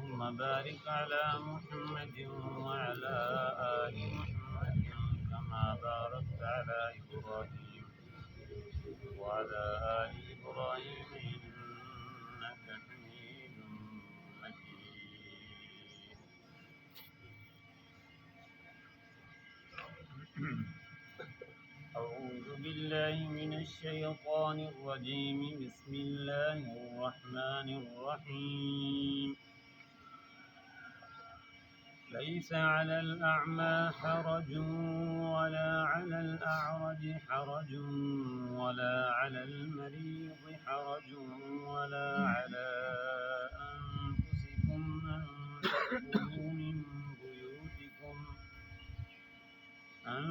اللهم بارك على محمد وعلى آل محمد كما باركت على إبراهيم وعلى آل إبراهيم إنك حميد مجيد. أعوذ بالله من الشيطان الرجيم. بسم الله الرحمن الرحيم. ليس على الأعمى حرج ولا على الأعرج حرج ولا على المريض حرج ولا على أنفسكم أن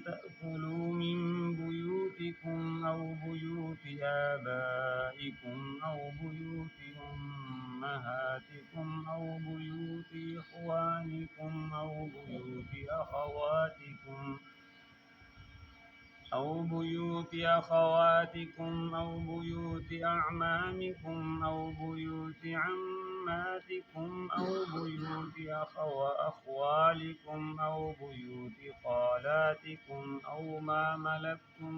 تأكلوا من بيوتكم أو بيوت آبائكم أو بيوت أمهاتكم أو بيوت إخوانكم أو بيوت أخواتكم أو بيوت أعمامكم أو بيوت عماتكم أو بيوت أخوالكم أو بيوت خالاتكم أو ما ملكتم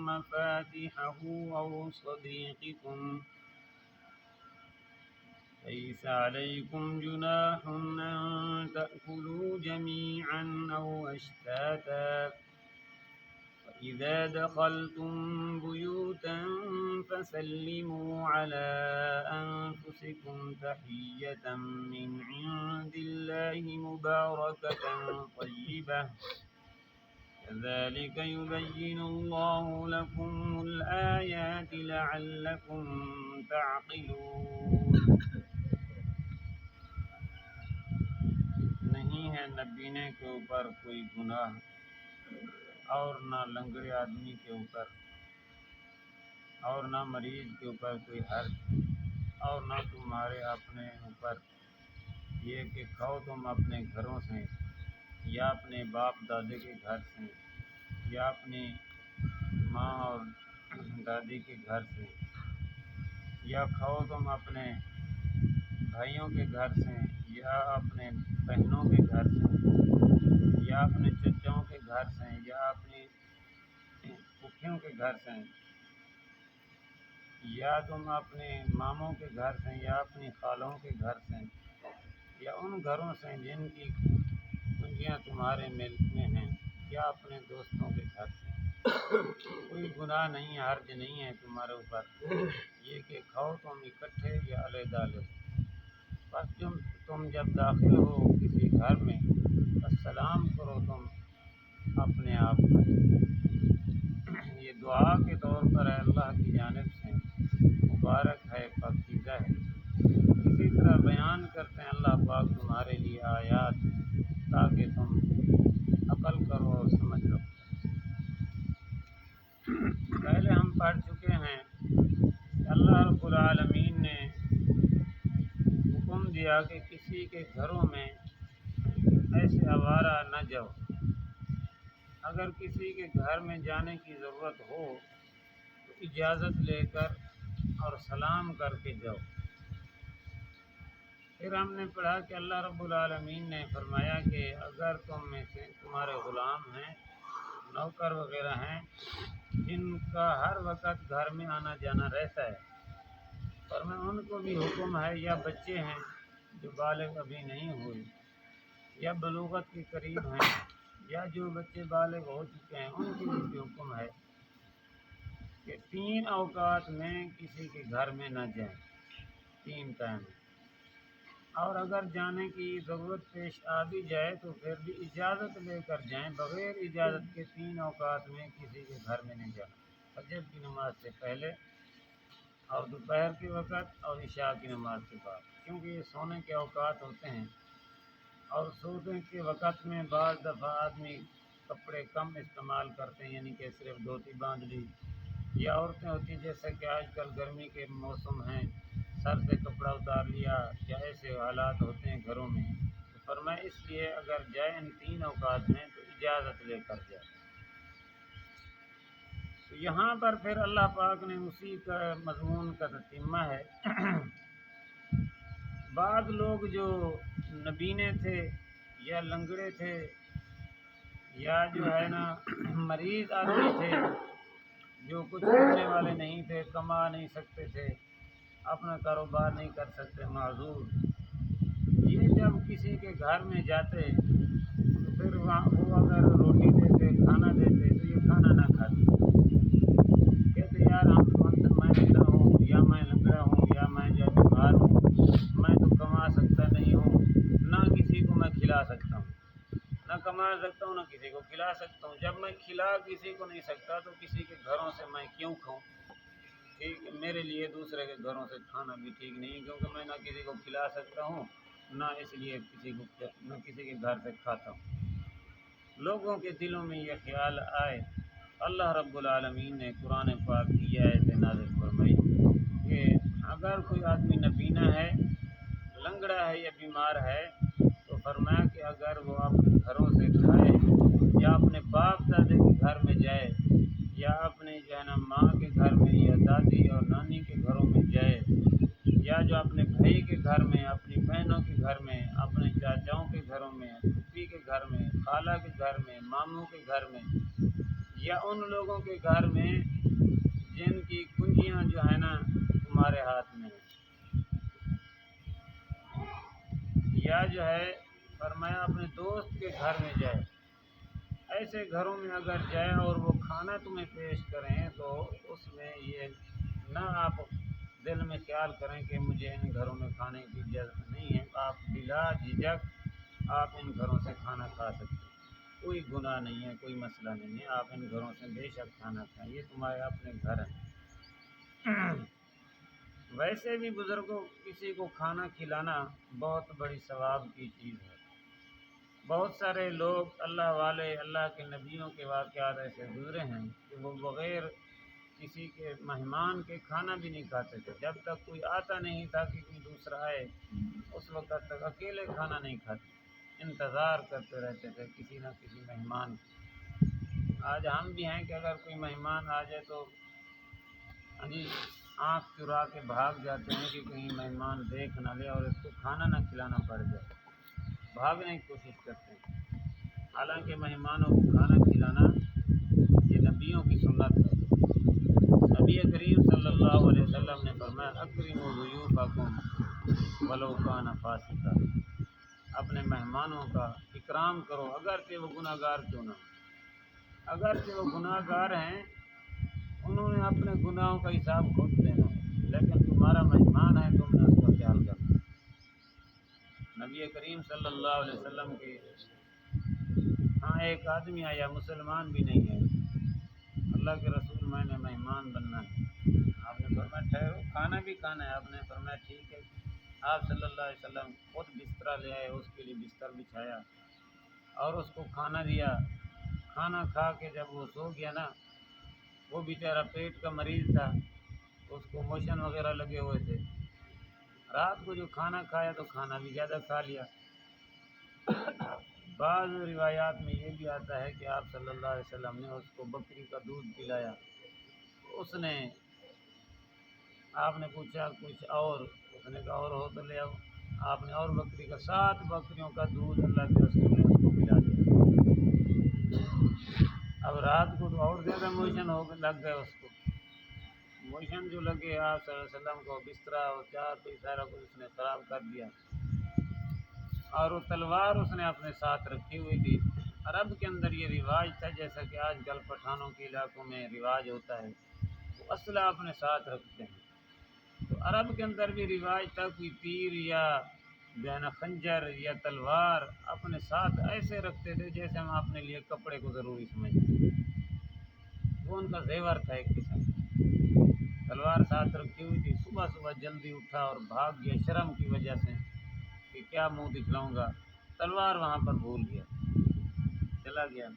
مفاتحه أو صديقكم. ليس عليكم جناح أن تأكلوا جميعا أو أشتاتا. فإذا دخلتم بيوتا فسلموا على أنفسكم تحية من عند الله مباركة طيبة كذلك يبين الله لكم الآيات لعلكم تعقلون. نہیں ہے نبینے کے اوپر کوئی گناہ اور نہ لنگڑے آدمی کے اوپر اور نہ مریض کے اوپر کوئی حرج اور نہ تمہارے اپنے اوپر یہ کہ کھاؤ تم اپنے گھروں سے یا اپنے باپ دادے کے گھر سے یا اپنی ماں اور دادی کے گھر سے یا کھاؤ تم اپنے بھائیوں کے گھر سے یا اپنے بہنوں کے گھر سے یا اپنے چچاؤں کے گھر سے یا اپنی پھوپھیوں کے گھر سے یا تم اپنے ماموں کے گھر سے یا اپنی خالوں کے گھر سے یا ان گھروں سے جن کی کنجیاں تمہارے ملک میں ہیں یا اپنے دوستوں کے گھر سے. کوئی گناہ نہیں، حرج نہیں ہے تمہارے اوپر یہ کہ کھاؤ تم اکٹھے یا علیحدہ علیحدہ. بس تم جب داخل ہو کسی گھر میں بس سلام کرو تم اپنے آپ پر. یہ دعا کے طور پر ہے، اللہ کی جانب سے مبارک ہے، پاکیزہ ہے. اسی طرح بیان کرتے ہیں اللہ پاک تمہارے لیے آیات تاکہ تم عقل کرو اور سمجھ لو. پہلے ہم پڑھ چکے ہیں کہ اللہ رب العالمین نے حکم دیا کہ کسی کے گھروں میں ایسے آوارہ نہ جاؤ. اگر کسی کے گھر میں جانے کی ضرورت ہو تو اجازت لے کر اور سلام کر کے جاؤ. پھر ہم نے پڑھا کہ اللہ رب العالمین نے فرمایا کہ اگر تم میں سے تمہارے غلام ہیں، نوکر وغیرہ ہیں جن کا ہر وقت گھر میں آنا جانا رہتا ہے، اور میں ان کو بھی حکم ہے، یا بچے ہیں جو بالغ ابھی نہیں ہوئے یا بلوغت کے قریب ہیں یا جو بچے بالغ ہو چکے ہیں، ان کے لیے بھی حکم ہے کہ 3 اوقات میں کسی کے گھر میں نہ جائیں، 3 ٹائم. اور اگر جانے کی ضرورت پیش آ بھی جائے تو پھر بھی اجازت لے کر جائیں. بغیر اجازت کے 3 اوقات میں کسی کے گھر میں نہیں جانا. فجر کی نماز سے پہلے اور دوپہر کے وقت اور عشاء کی نماز کے بعد، کیونکہ یہ سونے کے اوقات ہوتے ہیں. اور سونے کے وقت میں بعض دفعہ آدمی کپڑے کم استعمال کرتے ہیں، یعنی کہ صرف دھوتی باندھ لی، یا عورتیں ہوتی ہیں جیسے کہ آج کل گرمی کے موسم ہیں سر سے کپڑا اتار لیا، یا ایسے حالات ہوتے ہیں گھروں میں. تو فرمایا اس لیے اگر جائے ان 3 اوقات میں تو اجازت لے کر جائے. تو یہاں پر پھر اللہ پاک نے اسی کا مضمون کا تتمہ ہے. بعض لوگ جو نبینے تھے یا لنگڑے تھے یا جو ہے نا مریض آدمی تھے، جو کچھ کرنے والے نہیں تھے، کما نہیں سکتے تھے، اپنا کاروبار نہیں کر سکتے، معذور، یہ جب کسی کے گھر میں جاتے تو پھر وہاں وہ اگر روٹی دیتے، کھانا دیتے تو یہ کھانا نہ کھاتے، کہتے یار میں اندھا ہوں یا میں لنگڑا ہوں یا میں جو بیمار ہوں، میں تو کما سکتا نہیں ہوں، نہ کسی کو میں کھلا سکتا ہوں، نہ کما سکتا ہوں، نہ کسی کو کھلا سکتا ہوں، جب میں کھلا کسی کو نہیں سکتا تو کسی کے گھروں سے میں کیوں کھاؤں؟ ٹھیک ہے، میرے لیے دوسرے کے گھروں سے کھانا بھی ٹھیک نہیں، کیونکہ میں نہ کسی کو کھلا سکتا ہوں، نہ اس لیے نہ کسی کے گھر سے کھاتا ہوں۔ لوگوں کے دلوں میں یہ خیال آئے، اللہ رب العالمین نے قرآن پاک کی یہ آیت نازل فرمائی کہ اگر کوئی آدمی نبینا ہے، لنگڑا ہے یا بیمار ہے، تو فرمایا کہ اگر وہ اپنے گھروں سے کھائے یا اپنے باپ دادے کے گھر میں جائے یا اپنے جو ہے نا ماں کے گھر میں یا دادی اور نانی کے گھروں میں جائے یا جو اپنے بھائی کے گھر میں، اپنی بہنوں کے گھر میں، اپنے چاچاؤں کے گھروں میں، پھوپھی کے گھر میں، خالہ کے گھر میں، ماموں کے گھر میں، یا ان لوگوں کے گھر میں جن کی کنجیاں جو ہے نا تمہارے ہاتھ میں ہیں، یا جو ہے فرمایا اپنے دوست کے گھر میں جائے، ایسے گھروں میں اگر جائے اور وہ کھانا تمہیں پیش کریں تو اس میں یہ نہ آپ دل میں خیال کریں کہ مجھے ان گھروں میں کھانے کی اجازت نہیں ہے، آپ بلا جھجک آپ ان گھروں سے کھانا کھا سکتے ہیں، کوئی گناہ نہیں ہے، کوئی مسئلہ نہیں ہے، آپ ان گھروں سے بے شک کھانا کھائیں، یہ تمہارے اپنے گھر ہیں۔ ویسے بھی بزرگوں کسی کو کھانا کھلانا بہت بڑی ثواب کی چیز ہے۔ بہت سارے لوگ اللہ والے، اللہ کے نبیوں کے واقعات ایسے گزرے ہیں کہ وہ بغیر کسی کے مہمان کے کھانا بھی نہیں کھاتے تھے، جب تک کوئی آتا نہیں تھا کہ کوئی دوسرا آئے اس وقت تک اکیلے کھانا نہیں کھاتے، انتظار کرتے رہتے تھے کسی نہ کسی مہمان کی۔ آج ہم بھی ہیں کہ اگر کوئی مہمان آ جائے تو جی آنکھ چرا کے بھاگ جاتے ہیں کہ کہیں مہمان دیکھ نہ لے اور اس کو کھانا نہ کھلانا پڑ جائے، بھاگنے کی کوشش کرتے ہیں، حالانکہ مہمانوں کو کھانا کھلانا یہ نبیوں کی سنت ہے۔ نبی کریم صلی اللہ علیہ وسلم نے فرمایا اکرموا ضیوفکم ولو کان فاسقا، اپنے مہمانوں کا اکرام کرو اگرچہ وہ گناہ گار کیوں نہ ہو، اگرچہ وہ گناہ گار ہیں، انہوں نے اپنے گناہوں کا حساب خود دینا ہے، لیکن تمہارا مہمان ہے، تم نے اس کا خیال کرنا ہے۔ نبی کریم صلی اللہ علیہ وسلم کے ہاں ایک آدمی آیا، مسلمان بھی نہیں ہے، اللہ کے رسول میں نے مہمان بننا ہے، آپ نے فرمایا ٹھہرو، کھانا بھی کھانا ہے، آپ نے فرمایا ٹھیک ہے، آپ صلی اللہ علیہ وسلم خود بستر لے آئے، اس کے لیے بستر بچھایا اور اس کو کھانا دیا، کھانا کھا کے جب وہ سو گیا نا، وہ بیچارہ پیٹ کا مریض تھا، اس کو موشن وغیرہ لگے ہوئے تھے، رات کو جو کھانا کھایا تو کھانا بھی زیادہ کھا لیا۔ بعض روایات میں یہ بھی آتا ہے کہ آپ صلی اللہ علیہ وسلم نے اس کو بکری کا دودھ پلایا، اس نے آپ نے پوچھا کچھ اور، اس نے کہا اور ہو تو لے آؤ، آپ نے اور بکری کا 7 بکریوں کا دودھ اللہ کے رسول نے اس کو پلا دیا۔ اب رات کو تو اور زیادہ موشن لگ گئے، اس کو موشن جو لگے، آپ صلی اللہ علیہ وسلم کو بستر اور چار سارا کچھ اس نے خراب کر دیا، اور وہ تلوار اس نے اپنے ساتھ رکھی ہوئی تھی۔ عرب کے اندر یہ رواج تھا، جیسا کہ آج کل پٹھانوں کے علاقوں میں رواج ہوتا ہے، وہ اسلحہ اپنے ساتھ رکھتے ہیں، تو عرب کے اندر بھی رواج تھا کوئی تیر یا جو ہے نا خنجر یا تلوار اپنے ساتھ ایسے رکھتے تھے جیسے ہم اپنے لیے کپڑے کو ضروری سمجھتے ہیں، وہ ان کا زیور تھا ایک قسم کا۔ تلوار ساتھ رکھی ہوئی تھی، صبح صبح جلدی اٹھا اور بھاگ گیا شرم کی وجہ سے کہ کیا منہ دکھلاؤں گا، تلوار وہاں پر بھول گیا، چلا گیا،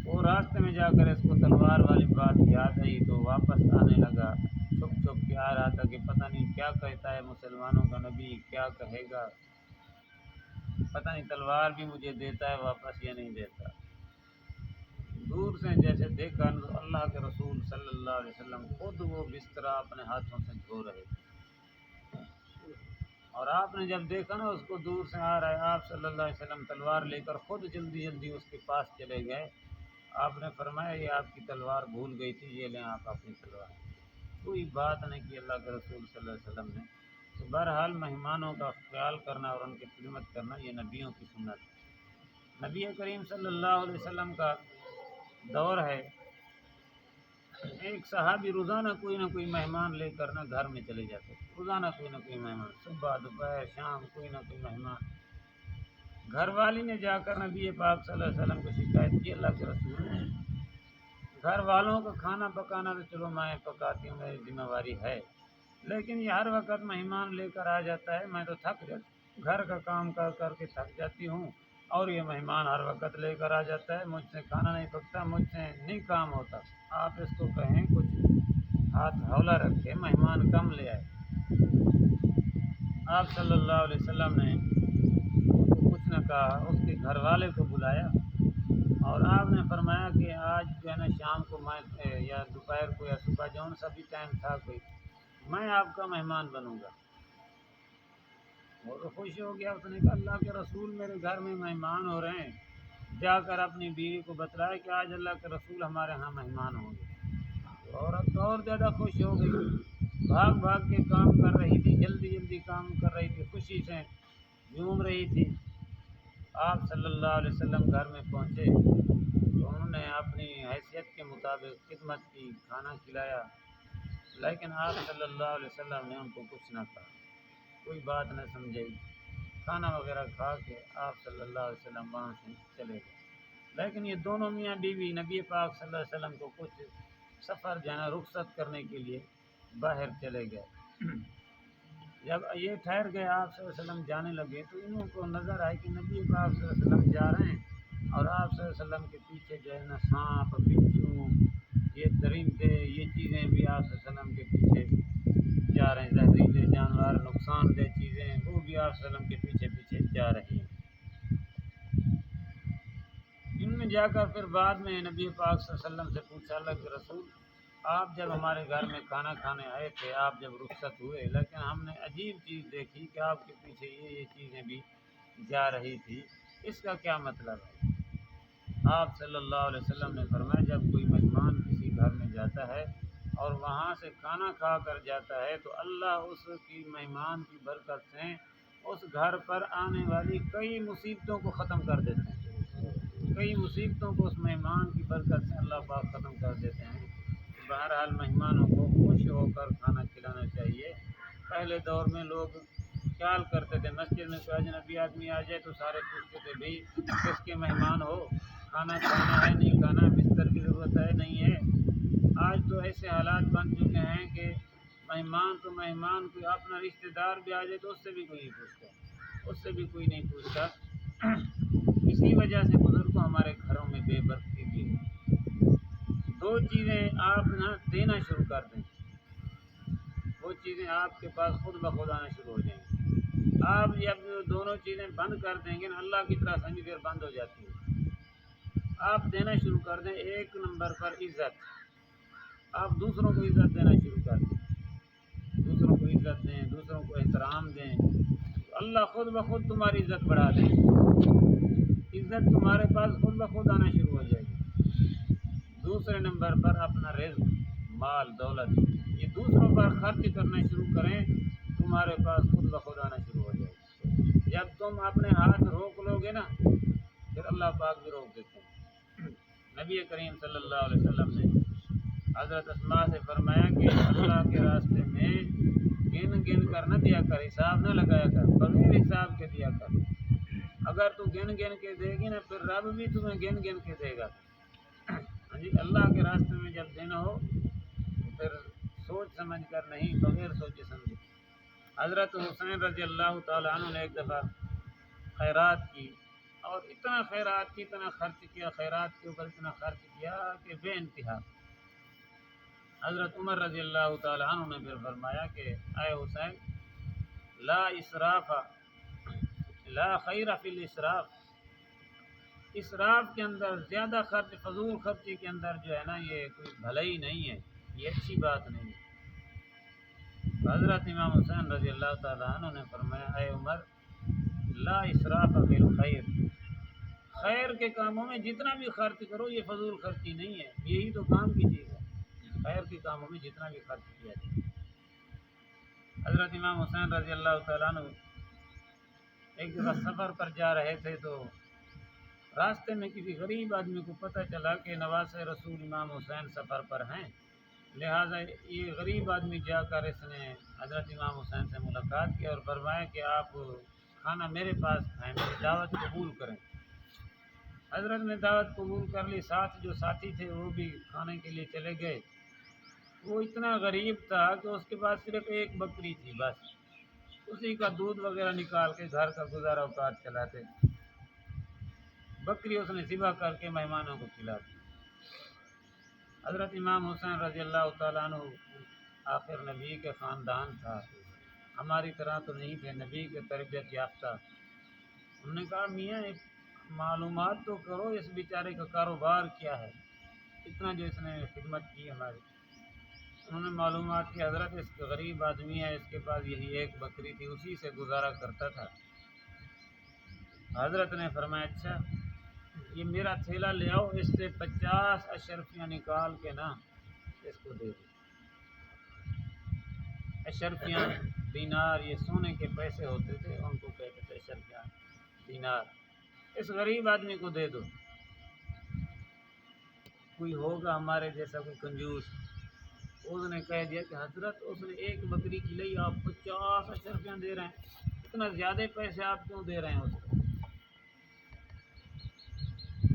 وہ راستے میں جا کر اس کو تلوار والی بات یاد آئی تو واپس آنے لگا، چھپ چھپ کے آ رہا تھا کہ پتہ نہیں کیا کہتا ہے مسلمانوں کا نبی، کیا کہے گا، پتہ نہیں تلوار بھی مجھے دیتا ہے واپس یا نہیں دیتا۔ دور سے جیسے دیکھا اللہ کے رسول صلی اللہ علیہ وسلم خود وہ بستر اپنے ہاتھوں سے دھو رہے تھے، اور آپ نے جب دیکھا نا اس کو دور سے آ رہا ہے، آپ صلی اللہ علیہ وسلم تلوار لے کر خود جلدی جلدی اس کے پاس چلے گئے۔ آپ نے فرمایا یہ آپ کی تلوار بھول گئی تھی، یہ لیں آپ اپنی تلوار۔ کوئی بات نہیں کی اللہ کے رسول صلی اللہ علیہ وسلم نے۔ تو بہرحال مہمانوں کا خیال کرنا اور ان کی خدمت کرنا یہ نبیوں کی سنت ہے۔ نبی کریم صلی اللہ علیہ وسلم کا دور ہے، ایک صحابی روزانہ کوئی نہ کوئی مہمان لے کر نہ گھر میں چلے جاتے، روزانہ کوئی نہ کوئی مہمان، صبح دوپہر شام کوئی نہ کوئی مہمان۔ گھر والی نے جا کر نبی پاک صلی اللہ علیہ وسلم کو شکایت کی، اللہ کے رسول گھر والوں کا کھانا پکانا تو چلو میں پکاتی ہوں، میری ذمہ داری ہے، لیکن یہ ہر وقت مہمان لے کر آ جاتا ہے، میں تو تھک جاتی، گھر کا کام کر کر کے تھک جاتی ہوں، اور یہ مہمان ہر وقت لے کر آ جاتا ہے، مجھ سے کھانا نہیں پکتا، مجھ سے نہیں کام ہوتا۔ آپ اس کو کہیں کچھ ہاتھ ہولا رکھے، مہمان کم لے آئے۔ آپ صلی اللہ علیہ وسلم نے اس کو کچھ نہ کہا، اس کے گھر والے کو بلایا اور آپ نے فرمایا کہ آج جو ہے نا شام کو میں یا دوپہر کو یا صبح جون سا بھی ٹائم تھا کوئی، میں آپ کا مہمان بنوں گا۔ وہ تو خوش ہو گیا، اس نے کہا اللہ کے رسول میرے گھر میں مہمان ہو رہے ہیں، جا کر اپنی بیوی کو بتلایا کہ آج اللہ کے رسول ہمارے ہاں مہمان ہوں گے۔ عورت اور زیادہ خوش ہو گئی، بھاگ بھاگ کے کام کر رہی تھی، جلدی جلدی کام کر رہی تھی، خوشی سے جھوم رہی تھی۔ آپ صلی اللہ علیہ وسلم گھر میں پہنچے تو انہوں نے اپنی حیثیت کے مطابق خدمت کی، کھانا کھلایا، لیکن آپ صلی اللہ علیہ وسلم نے ان کو کچھ نہ کہا، کوئی بات نہ سمجھائی۔ کھانا وغیرہ کھا کے آپ صلی اللہ علیہ وسلم وہاں سے چلے گئے۔ لیکن یہ دونوں میاں بیوی نبی پاک صلی اللہ علیہ وسلم کو کچھ سفر جانا رخصت کرنے کے لیے باہر چلے گئے۔ جب یہ ٹھہر گئے، آپ صلی اللہ علیہ وسلم جانے لگے تو انہوں کو نظر آئی کہ نبی پاک صلی اللہ علیہ وسلم جا رہے ہیں اور آپ صلی اللہ علیہ وسلم کے پیچھے جو ہے نا سانپ، بچھو، یہ درندے، یہ چیزیں بھی آپ صلی اللہ علیہ وسلم کے پیچھے جا رہے ہیں، زہریلے جانور، نقصان دہ چیزیں، وہ بھی آپ صلی اللہ علیہ وسلم کے پیچھے پیچھے جا رہی ہیں۔ ان میں جا کر پھر بعد میں نبی پاک صلی اللہ علیہ وسلم سے پوچھا اللہ کے رسول آپ جب ہمارے گھر میں کھانا کھانے آئے تھے، آپ جب رخصت ہوئے، لیکن ہم نے عجیب چیز دیکھی کہ آپ کے پیچھے یہ چیزیں بھی جا رہی تھی، اس کا کیا مطلب ہے؟ آپ صلی اللہ علیہ وسلم نے فرمایا جب کوئی مہمان کسی گھر میں جاتا ہے اور وہاں سے کھانا کھا کر جاتا ہے تو اللہ اس کی مہمان کی برکت سے اس گھر پر آنے والی کئی مصیبتوں کو ختم کر دیتے ہیں، کئی مصیبتوں کو اس مہمان کی برکت سے اللہ پاک ختم کر دیتے ہیں۔ بہرحال مہمانوں کو خوش ہو کر کھانا کھلانا چاہیے۔ پہلے دور میں لوگ خیال کرتے تھے، مسجد میں کوئی اجنبی آدمی آ جائے تو سارے پوچھتے تھے بھئی کس کے مہمان ہو، کھانا کھانا ہے نہیں کھانا، بستر کی ضرورت ہے نہیں ہے۔ آج تو ایسے حالات بن چکے ہیں کہ مہمان تو مہمان، کوئی اپنا رشتہ دار بھی آ جائے تو اس سے بھی کوئی نہیں پوچھتا، اس سے بھی کوئی نہیں پوچھتا۔ اسی وجہ سے بزرگوں ہمارے گھروں میں بے برکتی بھی ہے۔ دو چیزیں آپ نہ دینا شروع کر دیں، وہ چیزیں آپ کے پاس خود بخود آنا شروع ہو جائیں گی۔ آپ جب دونوں چیزیں بند کر دیں گے نا، اللہ کی طرح سمجھ پھر بند ہو جاتی ہے۔ آپ دینا شروع کر دیں، ایک نمبر پر عزت، آپ دوسروں کو عزت دینا شروع کر دیں، دوسروں کو عزت دیں، دوسروں کو احترام دیں، تو اللہ خود بخود تمہاری عزت بڑھا دیں گے، عزت تمہارے پاس خود بخود آنا شروع ہو جائے گی۔ دوسرے نمبر پر اپنا رزق، مال دولت، یہ دوسروں پر خرچ کرنا شروع کریں، تمہارے پاس خود بخود آنا شروع ہو جائے گا۔ جب تم اپنے ہاتھ روک لو گے نا، پھر اللہ پاک بھی روک دیتے ہیں۔ نبی کریم صلی اللہ علیہ وسلم نے حضرت اسماء سے فرمایا کہ اللہ کے راستے میں گن گن کر نہ دیا کر، حساب نہ لگایا کر، بغیر حساب کے دیا کر۔ اگر تو گن گن کے دے گی نا، پھر رب بھی تمہیں گن گن کے دے گا۔ جی اللہ کے راستے میں جب دینا ہو تو پھر سوچ سمجھ کر نہیں، بغیر سوچے سمجھے۔ حضرت حسین رضی اللہ تعالیٰ عنہ نے ایک دفعہ خیرات کی، اور اتنا خیرات کی، اتنا خرچ کیا، خیرات کے اوپر اتنا خرچ کیا کہ بے انتہا۔ حضرت عمر رضی اللہ تعالیٰ عنہ نے پھر فرمایا کہ اے حسین، لا اسراف لا خیر فی الاسراف، اسراف کے اندر، زیادہ خرچ، فضول خرچی کے اندر جو ہے نا، یہ کوئی بھلائی نہیں ہے، یہ اچھی بات نہیں ہے۔ حضرت امام حسین رضی اللہ تعالیٰ عنہ نے فرمایا اے عمر لا اسراف فی الخیر، خیر کے کاموں میں جتنا بھی خرچ کرو یہ فضول خرچی نہیں ہے، یہی تو کام کی چیز ہے، خیر کے کاموں میں جتنا بھی خرچ کیا جائے۔ حضرت امام حسین رضی اللہ تعالیٰ عنہ ایک جگہ سفر پر جا رہے تھے تو راستے میں کسی غریب آدمی کو پتہ چلا کہ نواز رسول امام حسین سفر پر ہیں، لہٰذا یہ غریب آدمی جا کر اس نے حضرت امام حسین سے ملاقات کی اور فرمایا کہ آپ کھانا میرے پاس کھائیں، میری دعوت قبول کریں۔ حضرت نے دعوت قبول کر لی، ساتھ جو ساتھی تھے وہ بھی کھانے کے لیے چلے گئے۔ وہ اتنا غریب تھا کہ اس کے پاس صرف ایک بکری تھی، بس اسی کا دودھ وغیرہ نکال کے گھر کا گزارا اوقات چلاتے، بکری اس نے ذبح کر کے مہمانوں کو کھلاتی۔ حضرت امام حسین رضی اللہ تعالیٰ عنہ آخر نبی کے خاندان تھا، ہماری طرح تو نہیں تھے، نبی کے تربیت یافتہ۔ انہوں نے کہا میاں ایک معلومات تو کرو اس بیچارے کا کاروبار کیا ہے، اتنا جو اس نے خدمت کی ہماری۔ انہوں نے معلومات کی، حضرت اس غریب آدمی ہے، اس کے پاس یہی ایک بکری تھی، اسی سے گزارا کرتا تھا۔ حضرت نے فرمایا اچھا یہ میرا تھیلا لے آؤ، اس سے 50 اشرفیاں نکال کے نا اس کو دے دو۔ اشرفیاں دینار، یہ سونے کے پیسے ہوتے تھے، ان کو کہتے تھے اشرفیاں دینار، اس غریب آدمی کو دے دو۔ کوئی ہوگا ہمارے جیسا کوئی کنجوس، اس نے کہہ دیا کہ حضرت اس نے ایک بکری کی لئی، آپ 50 اشرفیاں دے رہے ہیں، اتنا زیادہ پیسے آپ کیوں دے رہے ہیں اس کو؟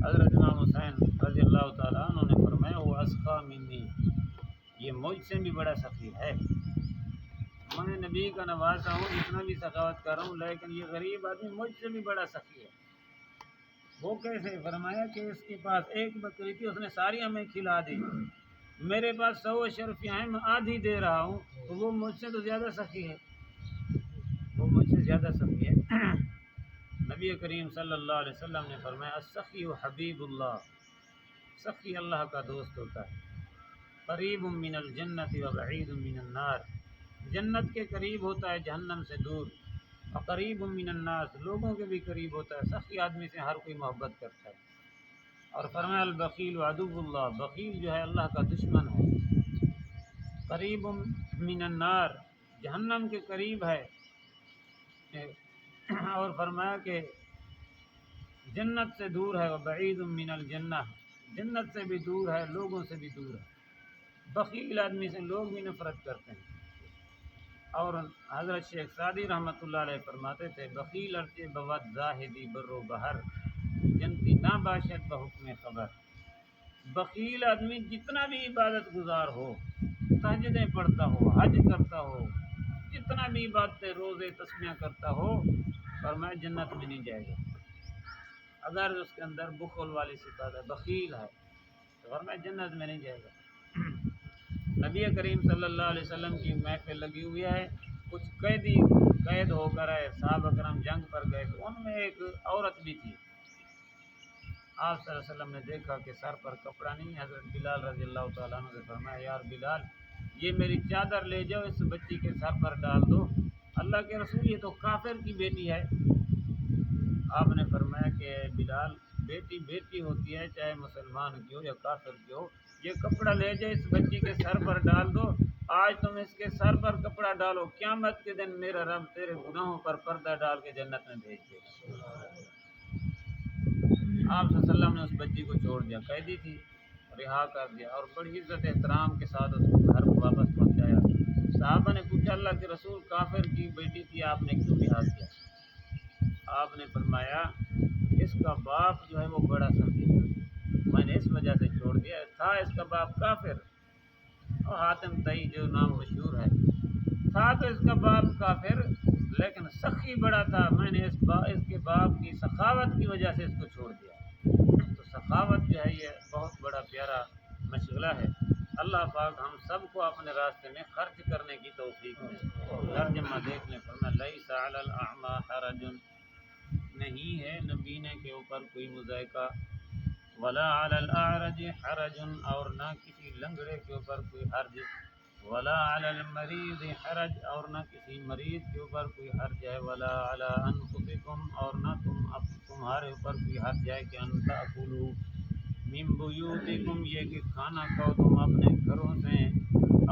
حضرت امام حسین رضی اللہ تعالیٰ عنہ نے فرمایا وہ اسخا منی، یہ مجھ سے بھی بڑا سخی ہے، میں نبی کا نواسا ہوں، جتنا بھی سخاوت کر رہا ہوں، لیکن یہ غریب آدمی مجھ سے بھی بڑا سخی ہے۔ وہ کیسے؟ فرمایا کہ اس کے پاس ایک بکری تھی، اس نے ساری ہمیں کھلا دی، میرے پاس 100 اشرفیاں ہیں، میں آدھی دے رہا ہوں، تو وہ مجھ سے تو زیادہ سخی ہے، وہ مجھ سے زیادہ سخی ہے۔ نبی کریم صلی اللہ علیہ وسلم نے فرمایا السخی حبیب اللہ، سخی اللہ کا دوست ہوتا ہے، قریب من الجنت و بعید من النار، جنت کے قریب ہوتا ہے، جہنم سے دور، اور قریب من الناس، لوگوں کے بھی قریب ہوتا ہے، سخی آدمی سے ہر کوئی محبت کرتا ہے۔ اور فرمایا البخیل عدو اللہ، بخیل جو ہے اللہ کا دشمن ہے، قریب من النار، جہنم کے قریب ہے، اور فرمایا کہ جنت سے دور ہے، وبعید من الجنہ، جنت سے بھی دور ہے، لوگوں سے بھی دور ہے۔ بخیل آدمی سے لوگ بھی نفرت کرتے ہیں۔ اور حضرت شیخ سعدی رحمۃ اللہ علیہ فرماتے تھے بخیل ارچے بود زاہدی بر و بہر، جنتی نہ باشد بحکم خبر، بخیل آدمی جتنا بھی عبادت گزار ہو، تہجدیں پڑھتا ہو، حج کرتا ہو، جتنا بھی عبادتیں روزے تسبیحاں کرتا ہو، فرمایا جنت میں نہیں جائے گا۔ اگر اس کے اندر بخل والی صفات ہے، بخیل ہے، تو فرمایا جنت میں نہیں جائے گا۔ نبی کریم صلی اللہ علیہ وسلم کی محفل لگی ہوئی ہے، کچھ قیدی قید ہو کر آئے، صحابہ کرام جنگ پر گئے، تو ان میں ایک عورت بھی تھی۔ آپ صلی اللہ علیہ وسلم نے دیکھا کہ سر پر کپڑا نہیں، حضرت بلال رضی اللہ تعالیٰ عنہ سے فرمایا یار بلال یہ میری چادر لے جاؤ، اس بچی کے سر پر ڈال دو، اللہ کے رسول یہ تو کافر کی بیٹی ہے۔ آپ نے فرمایا کہ بلال بیٹی بیٹی ہوتی ہے، چاہے مسلمان کی ہو یا کافر کی ہو، یہ کپڑا لے جائے اس بچی کے سر پر ڈال دو، آج تم اس کے سر پر کپڑا ڈالو، قیامت کے دن میرا رب تیرے گناہوں پر پردہ ڈال کے جنت میں بھیج دے گا۔ آپ صلی اللہ علیہ وسلم نے اس بچی کو چھوڑ دیا، قیدی تھی، رہا کر دیا، اور بڑی عزت احترام کے ساتھ اس کو گھر کو واپس پہنچایا۔ صحابہ نے پوچھا اللہ کے رسول کافر کی بیٹی تھی، آپ نے کیوں رہا کیا؟ آپ نے فرمایا اس کا باپ جو ہے وہ بڑا سخی تھا، میں نے اس وجہ سے چھوڑ دیا، تھا اس کا باپ کافر، اور حاتم طئی جو نام مشہور ہے، تھا تو اس کا باپ کافر، لیکن سخی بڑا تھا، میں نے اس کے باپ کی سخاوت کی وجہ سے اس کو چھوڑ دیا۔ تو سخاوت جو ہے یہ بہت بڑا پیارا مشغلہ ہے۔ اللہ پاک ہم سب کو اپنے راستے میں خرچ کرنے کی توفیق دے۔ ترجمہ دیکھنے پر لیس علی الاعمی حرج، نہیں ہے نبینے کے اوپر کوئی مضائقہ، ولا علی الاعرج حرج، اور نہ کسی لنگڑے کے اوپر کوئی حرج، ولا علی المریض حرج، اور نہ کسی مریض کے اوپر کوئی حرج ہے، ولا علی انفسکم، اور نہ تمہارے اوپر کوئی حرج ہے کہ ان تاکلوا من بیوتکم، یہ کہ کھانا کھاؤ تم اپنے گھروں سے،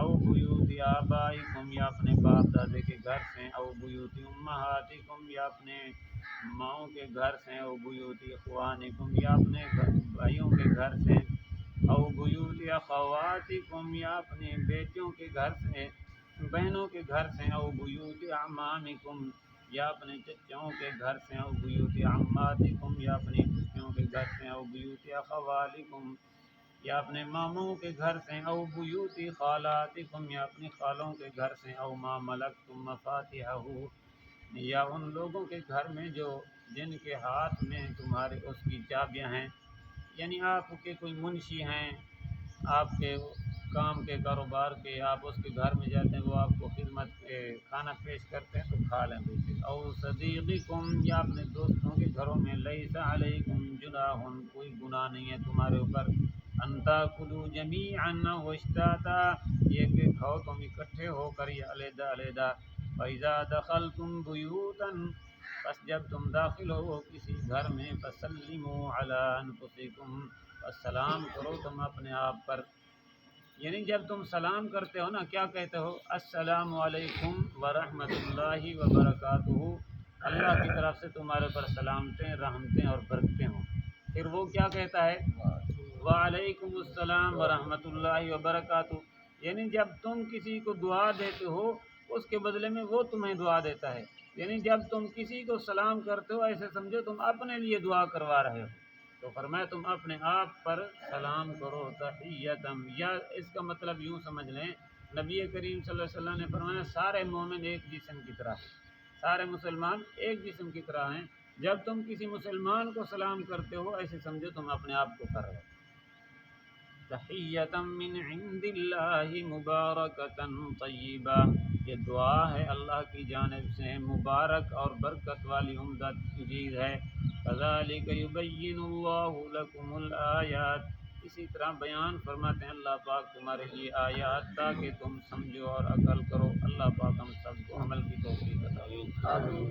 او بیوت آبائکم، یا اپنے باپ دادے کے گھر سے، او بیوت امہاتکم، یا اپنے ماؤں کے گھر سے، او بیوت اخوانکم، یا اپنے بھائیوں کے گھر سے، او بیوت اخواتکم، یا اپنے بیٹیوں کے گھر سے، بہنوں کے گھر سے، او بیوت اعمامکم، یا اپنے چچاؤں کے گھر سے، او بیوت عماتکم، یا اپنی پھوپھیوں کے گھر سے، او بیوت اخوالکم، یا اپنے ماموں کے گھر سے، او بیوت خالاتکم، یا اپنی خالوں کے گھر سے، او ما ملکتم مفاتحہ، یا ان لوگوں کے گھر میں جو جن کے ہاتھ میں تمہارے اس کی چابیاں ہیں، یعنی آپ کے کوئی منشی ہیں، آپ کے کام کے کاروبار کے، آپ اس کے گھر میں جاتے ہیں، وہ آپ کو خدمت کھانا پیش کرتے ہیں تو کھا لیں بے، او صدیقکم، یا اپنے دوستوں کے گھروں میں، لیس علیکم جناح، کوئی گناہ نہیں ہے تمہارے اوپر، ان تاکلوا جمیعا واشتاتا، یہ کہ کھاؤ تم اکٹھے ہو کر یا علیحدہ علیحدہ، فاذا دخلتم بیوتا، بس جب تم داخل ہو کسی گھر میں، فسلموا علی انفسکم، السلام کرو تم اپنے آپ پر، یعنی جب تم سلام کرتے ہو نا، کیا کہتے ہو؟ السلام علیکم ورحمۃ اللہ وبرکاتہ، اللہ کی طرف سے تمہارے پر سلامتیں، رحمتیں اور برکتیں ہوں۔ پھر وہ کیا کہتا ہے؟ وعلیکم السلام ورحمۃ اللہ وبرکاتہ، یعنی جب تم کسی کو دعا دیتے ہو اس کے بدلے میں وہ تمہیں دعا دیتا ہے، یعنی جب تم کسی کو سلام کرتے ہو ایسے سمجھو تم اپنے لیے دعا کروا رہے ہو، تو فرمایا تم اپنے آپ پر سلام کرو، تحیتم، یا اس کا مطلب یوں سمجھ لیں، نبی کریم صلی اللہ علیہ وسلم نے فرمایا سارے مومن ایک جسم کی طرح ہیں، سارے مسلمان ایک جسم کی طرح ہیں، جب تم کسی مسلمان کو سلام کرتے ہو ایسے سمجھو تم اپنے آپ کو کر رہے ہو، تحیتم من عند اللہ مبارکتا طیبہ، یہ دعا ہے اللہ کی جانب سے، مبارک اور برکت والی عمدہ چیز ہے، کذالک یبین اللہ لکم الآیات، اسی طرح بیان فرماتے ہیں اللہ پاک تمہارے لیے آیات تاکہ تم سمجھو اور عقل کرو، اللہ پاک ہم سب کو عمل کی توفیق عطا فرمائے۔